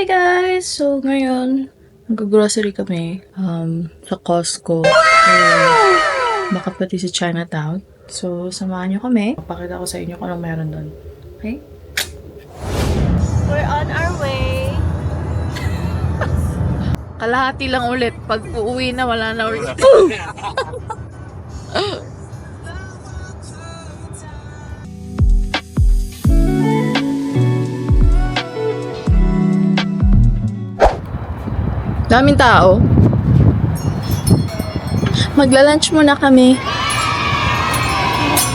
guys! So, ngayon, mag-grocery kami sa Costco. Baka pati sa Chinatown. So, samahan nyo kami. Papakita ko sa inyo kung anong meron doon. Okay? We're on our way. Kalahati lang ulit. Pag uuwi na, wala na ulit. Daming tao. Magla-lunch muna kami.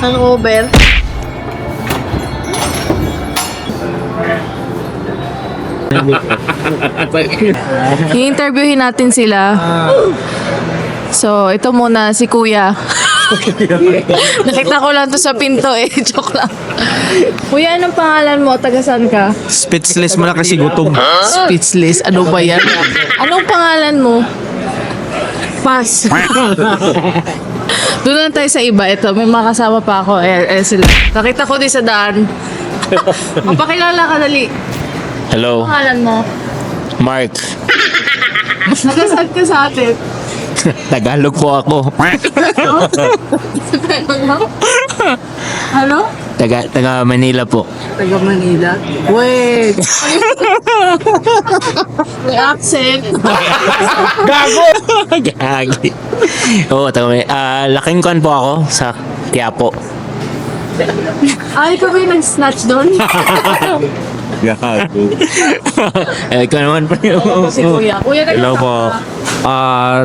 Hangover. I-interviewin natin sila. So, ito muna si Kuya. Nakita ko lang to sa pinto eh. Joke lang. Kuya, anong pangalan mo? Taga-san ka? Speechless mo na kasi gutom. Speechless. Ano ba yan? Anong pangalan mo? Pass. Doon lang tayo sa iba. Ito, may mga kasama pa ako. Sila. Nakita ko din sa daan. Mapakilala ka, dali. Hello, Pangalan mo? Mark. Nagasad ka sa atin. Tagalog po ako. Ano? Taga Manila po. Taga Manila. Wait. May accent. Gago! Gagi. Oo, laking kuan po ako sa Quiapo. Ay, ikaw ba yung nag-snatch doon? Gago. Ikaw naman po yun. Si Kuya. Kuya, Hello po.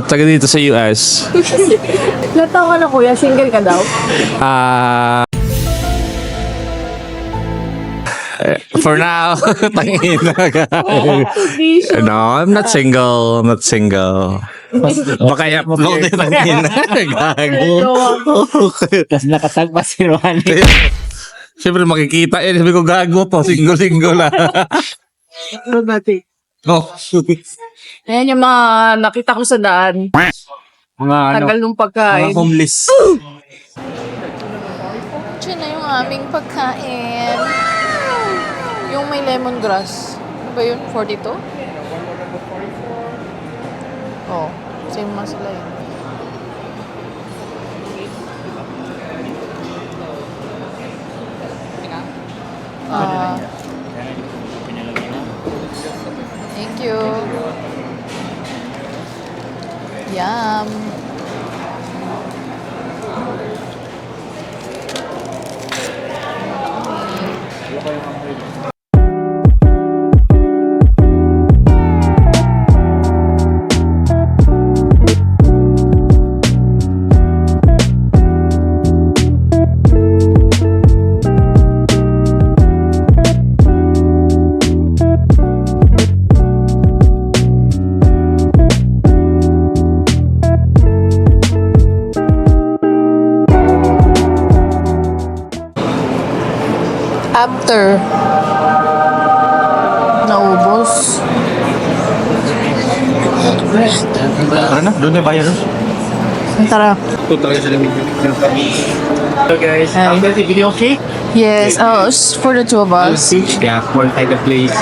Taga dito sa US. Natawa ka na, Kuya. Single ka daw? For now, tangin na ka. No, I'm not single. I'm not single. Baka i-upload din tangin na. Gago. Tapos nakatag pa si Juan. Siyempre makikita eh. Sabi ko gago to. Single-single na. Ano natin? Oh. Ayan yung mga nakita ko sa daan. Mga Tagal nung pagkain. mga homeless. Diyan na yung aming pagkain. Yung may lemongrass. Ano ba yun? 42? Oh, same nga sila yun. Thank you. Yum. After naubos. Ano na? Doon na bayan. Tara. Hello guys, is that the video okay? Yes, it's for the two of us. Yeah, one type of place.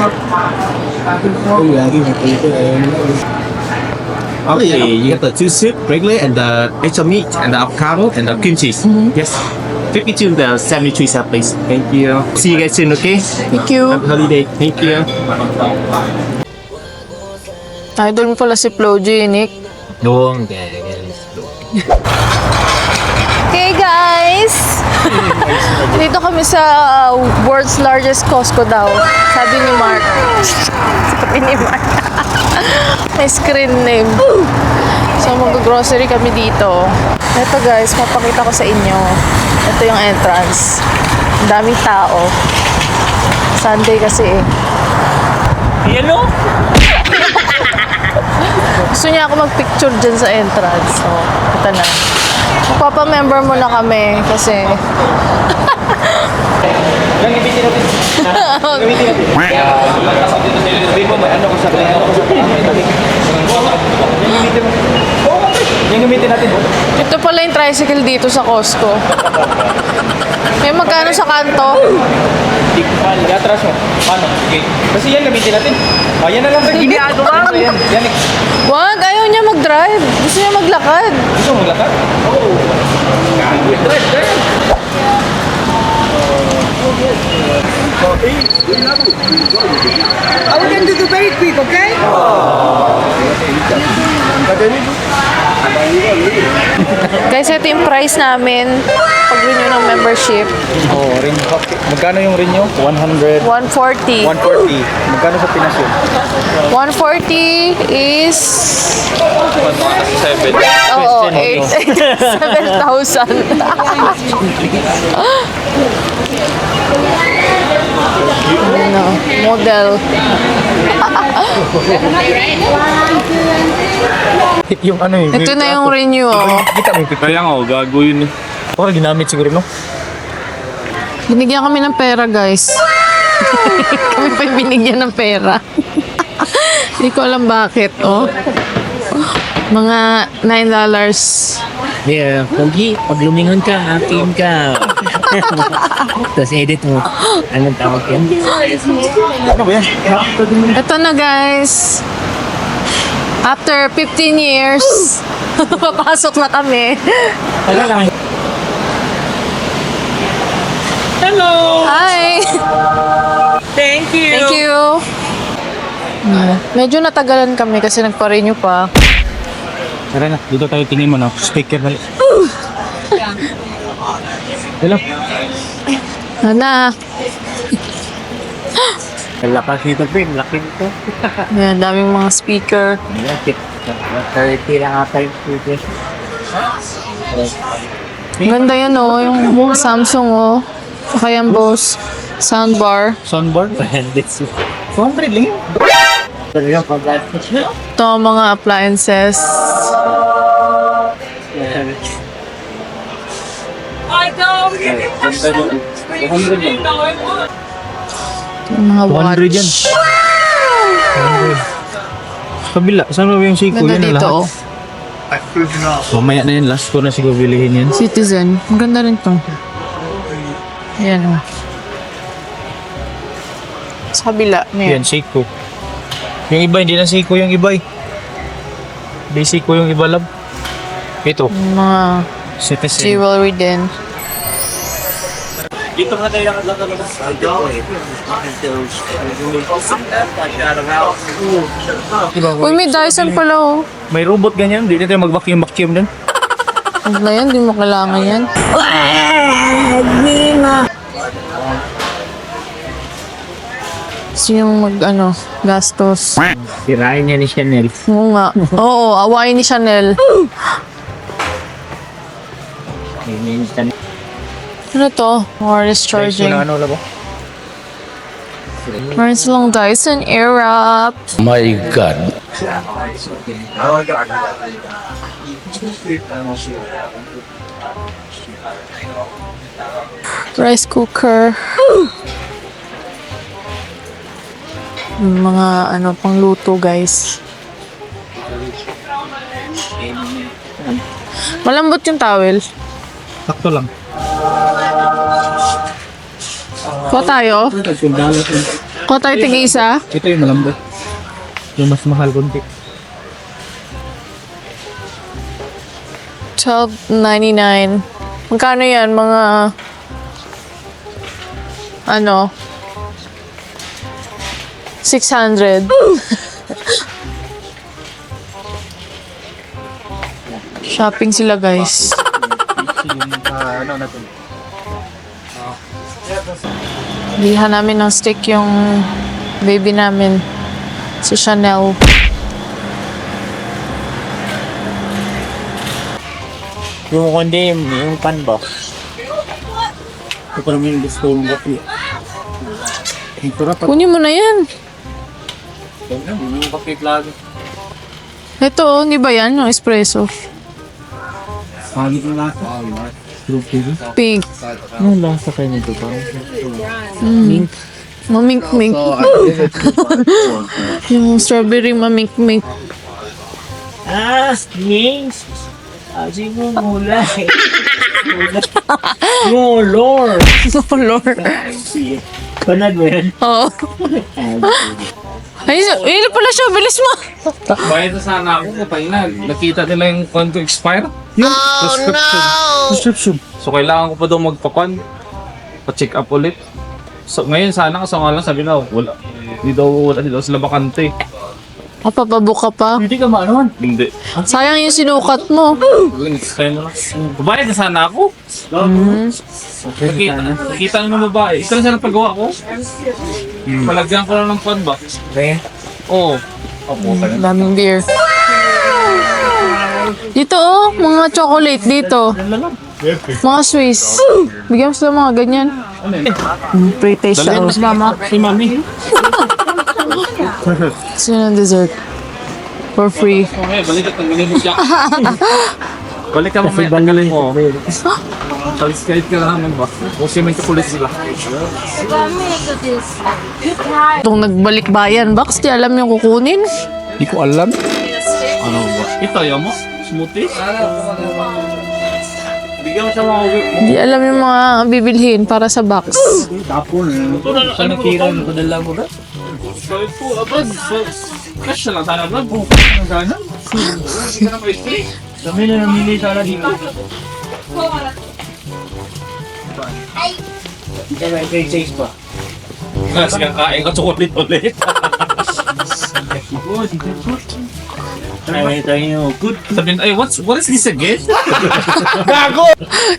Okay, you got the two soup, regular, and the extra meat, and the avocado, and the cream cheese. Yes. 52 the 73 set please. Thank you. See you guys soon, okay? Thank you. Happy holiday. Thank you. Idol mo pala si Floji, Nick. Doon, Okay guys! Dito kami sa world's largest Costco daw. Sabi ni Mark. Sabi ni Mark. May screen name. So mag-grocery kami dito. Ito guys, mapakita ko sa inyo. Ito yung entrance. Ang daming tao. Sunday kasi eh. Hello? Gusto niya ako mag-picture dyan sa entrance. So, ito na. Magpapa-member muna kami kasi Yung gamitin natin. Gamitin natin. Sabi mo, ano ko sa yung gamitin natin. ito pala yung tricycle dito sa Costco. May magkano sa kanto? Hindi ko pa. Iatras mo. Paano? Sige. Kasi yan gamitin natin. Oh, yan na lang. Ginagawa mo. Yan. Wag, ayaw niya mag-drive. Gusto niya maglakad. Gusto mo lakad? Oo. Drive. I will get to do very quick, okay? Guys, ito yung price namin pag renew ng membership. Oh, rin. Magkano yung rin nyo? 100. 140. 140. Magkano sa Pinas yun? 140 is... 7. Oo, 7,000. Ano, model. Yung ano yun? Ito na yung renew, oh. Kita mo yung kaya nga, gago yun eh. Parang ginamit siguro, no? Binigyan kami ng pera, guys. Kami pa yung binigyan ng pera. Hindi ko alam bakit, oh. Mga $9. Yeah, Pogi, pag lumingon ka, akin ka. Tapos edit mo. Anong tawag yan? Ano ba yan? Ito na, guys. After 15 years, papasok na kami. Hello! Hi! Thank you! Thank you! Medyo natagalan kami kasi nagpa-renew pa. Tara na, dito tayo tingin mo na. Speaker na. Hello. Ana, Lakas nito, Pin. Laki nito. yan, daming mga speaker. Tira nga tayo speaker. Ganda yan, oh. Yung Samsung, oh. Saka yan, boss. Soundbar. Soundboard? 200 lang yun. Talagang pag-alas. Ito ang mga appliances. Yung mga 200 yan. watch. Kabila, saan mo yung Seiko? Ganda Yan ang dito, lahat. oh. Mamaya na yan, last ko na siguro bilihin yan. Citizen. Ang ganda rin to. Ayan, oh. Sa kabila. Yan, Seiko. Yung iba, hindi na Seiko yung iba eh. Hindi Seiko yung iba, love. Ito, Mga Citizen. jewelry din. Dito nga tayo nakakalabas. Uy, may Dyson pala, oh. May robot ganyan, hindi na tayo mag-vacuum din. Huwag na yan, di mo kailangan yan. Gusto yung gastos. Sirain niya ni Chanel. Oo nga. Oo, awayin ni Chanel. Ano to? Wireless charging. Ano, labo? Meron silang Dyson Airwrap. My God. Rice cooker. Mga pangluto, guys. Malambot yung towel. Sakto lang. Kuha tayo. Kuha tayo tig-isa. Ito yung malambot. Yung mas mahal konti. $12.99. Magkano yan? Mga 600. Shopping sila, guys. Bilihan namin ng stick yung baby namin. Si Chanel. Yung kundi, yung pan ba? Ito pa naman yung gusto mong gapi. Kunin mo na yan. Yung kape lagi. Ito, oh, hindi ba yan? Yung espresso. Pangit na lasa. Pink. Ano lasa kayo nito? Mint. Mamink-mink. Yung strawberry mamink-mink. Ah, Snings! Sabi mo mula eh. No, Lord. Oh, Lord. Panad mo yan. Oo. Ay, ilan pala siya. Bilis mo. Bayad na sana ako kapag nakita nila yung kwan to expire. Yung prescription. So kailangan ko pa daw magpapan. Pa-check up ulit. So ngayon sana kasi nga lang sabi na wala. Hindi daw sila bakante. Papabook ka pa. Hindi ka maanoan. Hindi. Sayang yung sinukat mo. Kaya na lang. Bayad na sana ako. Nakita ng babae. Ito lang sana paggawa ko. Palagyan ko lang ng pan ba? Kaya? Oo. Daming beer. Dito oh, mga chocolate dito. Mga Swiss. Bigyan mo sila mga ganyan. Pre-taste siya. Mama, si Mami. Sino ng dessert? For free. Okay, balik at tanggalin mo siya. Balik ka mamaya, tanggalin mo. Salis-kahit ka naman ba? Kasi may kapulit sila. Itong nagbalik bayan, Bax, di alam yung kukunin. Hindi ko alam. Ano ba? Ito, yung mo? Smoothie? Bigyan mo siya mga whip mo. Di alam yung mga bibilhin para sa box. Saan natira mo? Padala mo ba? Sorry po, abad. Cash na lang sana ba? Ang gana. Hindi ka na pwede. Kami na namili sana dito. Hindi ka may taste pa. Kasi kakain ka chocolate ulit. Ay, tayo. Good. Sabihin, ay, what is this again?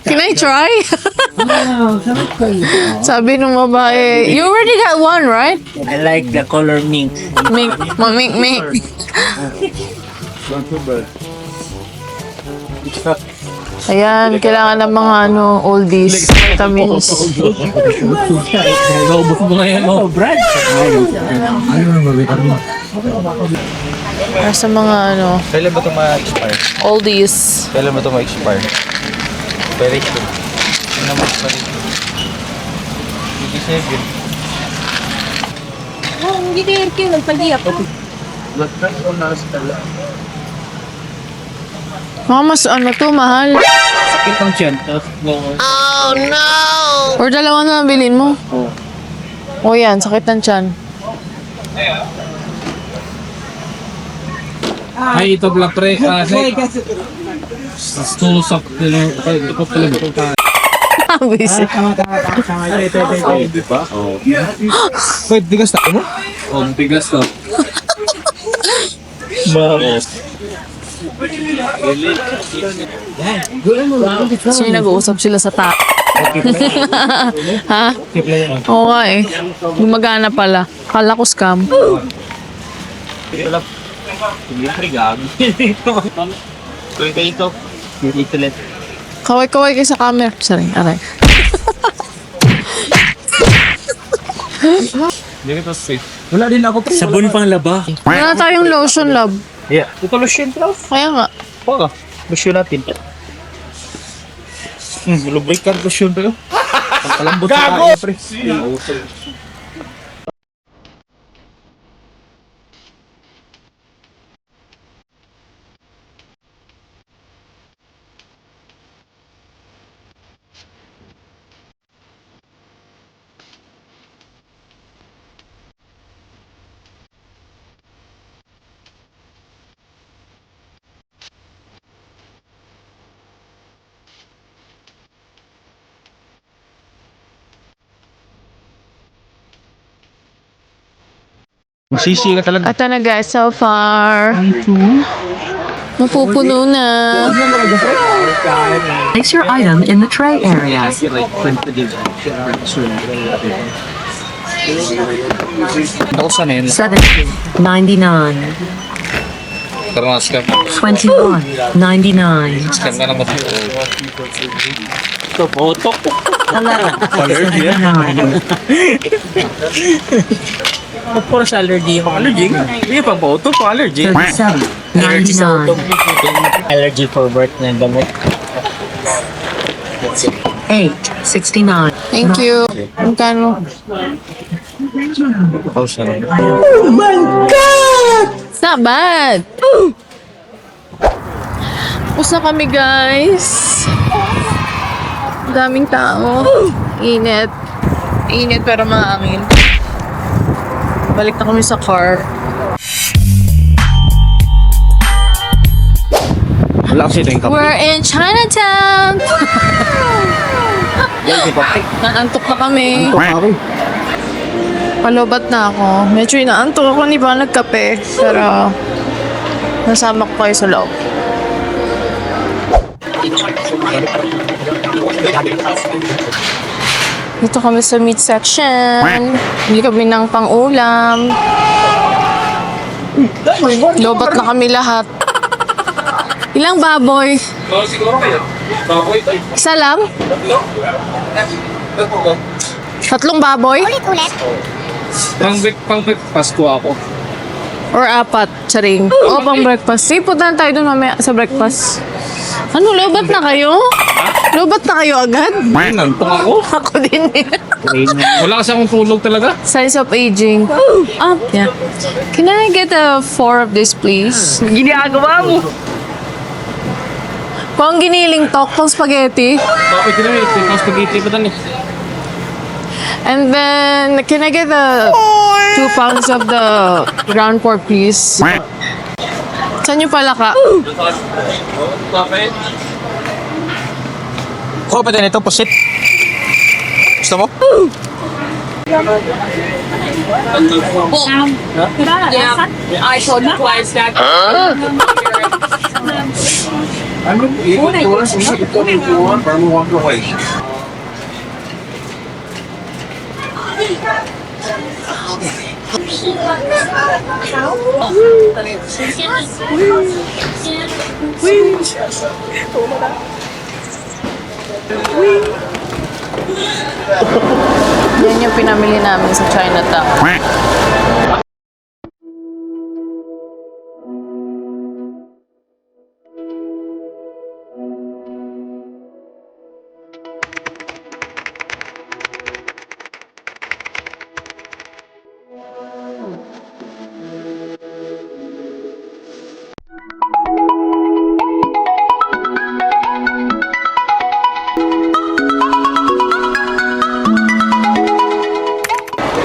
Can I try? Sabi nung babae, you already got one, right? I like the color mink. Mink, mink. Ayan, kailangan ng mga oldies, vitamins. Naubos mo ngayon, oh. Brad. Para sa mga Kailan ba ito ma-expire? oldies. Kailan ba ito ma-expire? Very soon. Ano naman pa rin? 27. Mga mas mahal. Sakit ang tiyan. Or dalawa na lang bilhin mo. O yan, sakit ng tiyan. Ay, ito pala pre. Susok. Ito pala ba? Busy. Di ba? Oo. Wait, bigas na mo? Oh, bigas to. So yung nag-uusap sila sa Ha? Oo nga eh. Gumagana pala. Kala ko scam. Hindi pre, gago. Tuwing kayo ito. Ito ulit. Kaway-kaway kayo sa camera. Sorry, aray. Hindi kita safe. Wala din ako. Sabon pang laba. Wala na tayong lotion, love. Yeah. Ito lotion bro. Kaya nga. Oo. Lotion natin. Lubricant lotion bro. Pagkalambot sa kain pre. Masisi ka talaga. Ito na guys, so far. Mapupuno na. Place your item in the tray area. Nausan na yun. 70, 99, Tara, scam. 21, 99, Scam ka naman. Ito, photo. 11, 79, Of course, allergy yung allergy. Hindi pa ba ito? Allergy. 37, 99, Allergy for birth na gamot. 8, 69, Thank you. Magkano? It's not bad. Tapos na kami guys. Daming tao. Init. Init pero maangin. Balik na kami sa car. Wala kasi ito yung kape. We're in Chinatown! Naantok na kami. Palobat na ako. Medyo inaantok ako, hindi pa nagkape. Pero, nasama ko kayo sa loob. Dito kami sa meat section. Bili kami ng pang-ulam. Lobat na kami lahat. Ilang baboy? Siguro kayo. Baboy tayo. Isa lang? Tatlong baboy? Pang Pasko ako. Or apat? Charing. O, pang breakfast. Sige, punta tayo dun mamaya sa breakfast. Ano, lobat na kayo? Lobat na kayo agad? Nantok ako. Ako din eh. Wala kasi akong tulog talaga. Signs of aging. Yeah. Can I get 4 of this, please? Ginagawa mo. Pang giniling tok, pang spaghetti. Bakit din ito? Yung spaghetti pa tayo. And then, can I get 2 pounds of the ground pork, please? Saan yung palaka? Bakit? Kuha pa din ito, pusit. Gusto mo? Yan yung pinamili namin sa Chinatown.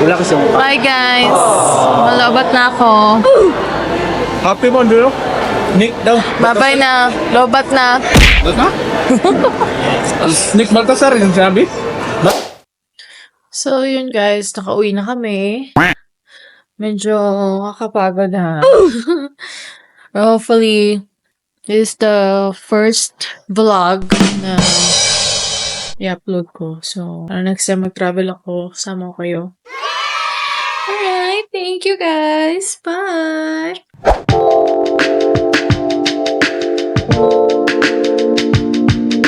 Wala kasi yung Bye guys! Malabat na ako. Happy mo, Andrew? Nick daw. Bye-bye na. Lobat na. Nick Baltasar yung sabi. So yun guys, nakauwi na kami. Medyo kakapagod ha. Hopefully, this is the first vlog na i-upload ko. So, next time mag-travel ako, sama ko kayo. Alright, thank you guys. Bye!